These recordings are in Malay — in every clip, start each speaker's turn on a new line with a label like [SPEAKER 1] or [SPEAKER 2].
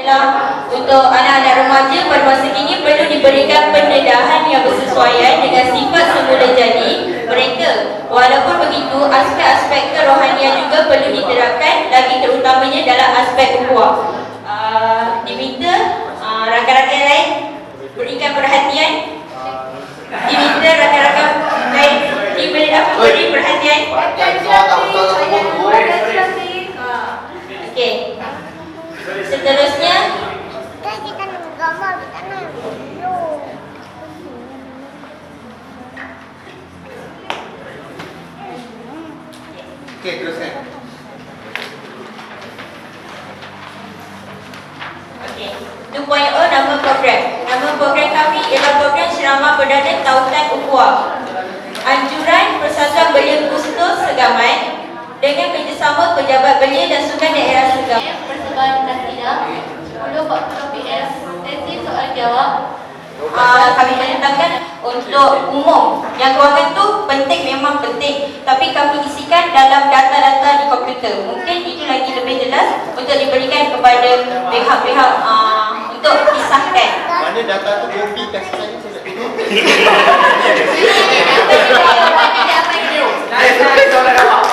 [SPEAKER 1] ialah untuk anak-anak remaja pada masa kini perlu diberikan pendedahan yang bersesuaian dengan sifat semula jadi mereka. Walaupun begitu, aspek-aspek kerohanian juga perlu diterapkan, lagi terutamanya dalam aspek ukhuwah. Diminta rakan-rakan lain berikan perhatian. Diminta rakan-rakan lain beri perhatian. Okey. Seterusnya
[SPEAKER 2] teruskan.
[SPEAKER 1] Okey. 2.0 nama program. Nama program kami ialah Program Ceramah Perdana Tautan Ukhuwah. Anjuran Persatuan Belia Kustus Segamat dengan kerjasama Pejabat Belia dan Sukan Daerah Segamat. Persembahan kasidah 10.40 PM. Sesi soal jawab. Kami menetapkan untuk umum. Yang kewangan tu penting, memang penting, tapi kami isikan dalam data-data di komputer. Mungkin itu lagi lebih jelas untuk diberikan kepada pihak-pihak untuk disahkan.
[SPEAKER 2] Mana data tu kopi kasih saya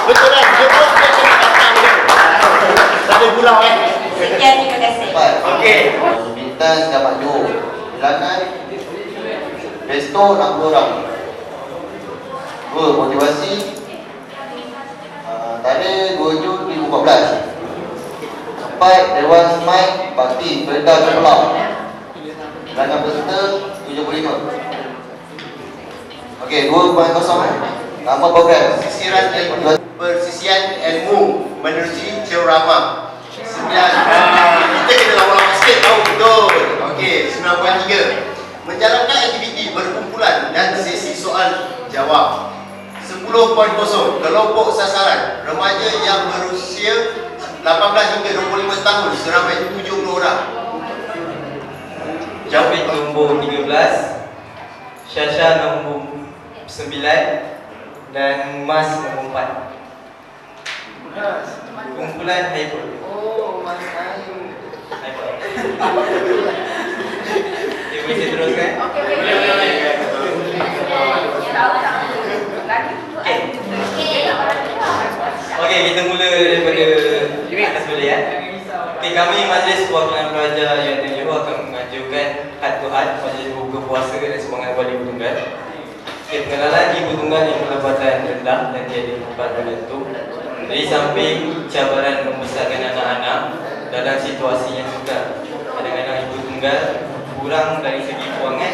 [SPEAKER 2] betul kan? Sampai pulau kan?
[SPEAKER 1] Sekian, terima kasih.
[SPEAKER 2] Okey.
[SPEAKER 3] Bintang dapat Johor. Bilangan Resto 60 orang. 2. Motivasi tarikh 2 Jun 2014. 4. Dewan Semai Bakti Perda Kepulau. Bilangan peserta 75. Okey, 2.0 nama program Persisian Ilmu Menerusi Ceramah 9. Kita kena lama-lama sikit tahu betul. Okey, 9.3 menjalankan aktiviti berkumpulan dan sesi soal jawab. 10.0 kelompok sasaran remaja yang berusia 18 hingga 25 tahun seramai 70 orang.
[SPEAKER 4] Jafid nombor 13, Syasha nombor 9 dan Mas nombor 4. Kumpulan Haipul.
[SPEAKER 2] Oh, Mas Ayu.
[SPEAKER 4] Haipul. Boleh teruskan? Okey, kita mula daripada atas boleh ya. Okey, kami Majlis Perwakilan Pelajar UiTM Johor akan mengajukan had to had majlis buka puasa dan semangat balik Ibu Tunggal. Okey, pengenalan Ibu Tunggal yang pendapatan rendah dan tiada tempat menentu. Dari samping cabaran membesarkan anak-anak dalam situasi yang sukar, kadang-kadang Ibu Tunggal kurang dari segi kewangan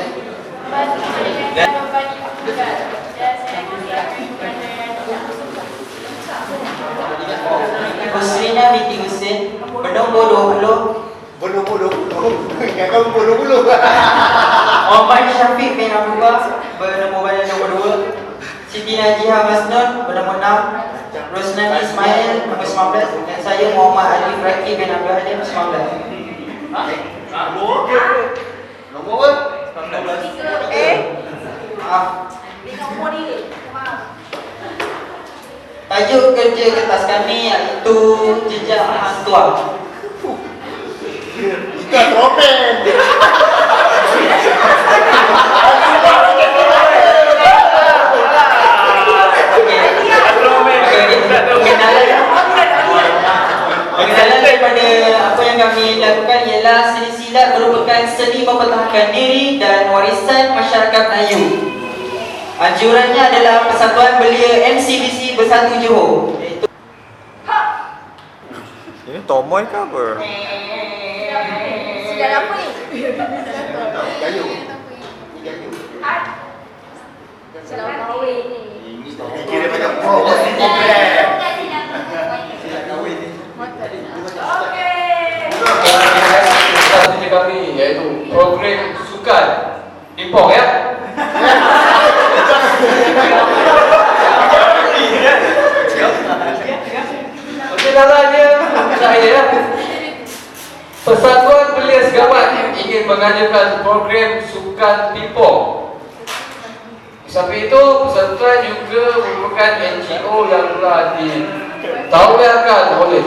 [SPEAKER 4] dan
[SPEAKER 5] Husrina binti Husin bernombor 20.
[SPEAKER 2] Bulu-bulu. Kakak bulu-bulu.
[SPEAKER 5] Omar Syafiq bin Abdullah bernombor badan nombor 2. Siti Najihah Masnun bernombor 6. Rosnan Ismail nombor 19. Dan saya Muhammad Ali Fraki bin Abdul Halim 19.
[SPEAKER 2] Nombor apa?
[SPEAKER 5] 19. Tajuk kerja kertas kami iaitu Jejak Hang Tuah.
[SPEAKER 2] Kita tropen. Pengenalan daripada apa yang kami lakukan ialah seni silat merupakan seni mempertahankan diri dan warisan masyarakat Melayu. Anjurannya adalah Persatuan Belia MCBC Bersatu Johor.
[SPEAKER 6] Ini tomoy ke apa?
[SPEAKER 7] Sudah apa ni?
[SPEAKER 2] Kayu.
[SPEAKER 7] Selamat kahwin ni.
[SPEAKER 2] Kira macam program.
[SPEAKER 8] Strategi kami iaitu program sukan Impong ya. Okey, caranya saya Persatuan Belia Segamat ingin mengajukan program sukan Impong. Di samping itu, persatuan juga merupakan NGO yang telah ditauliakan oleh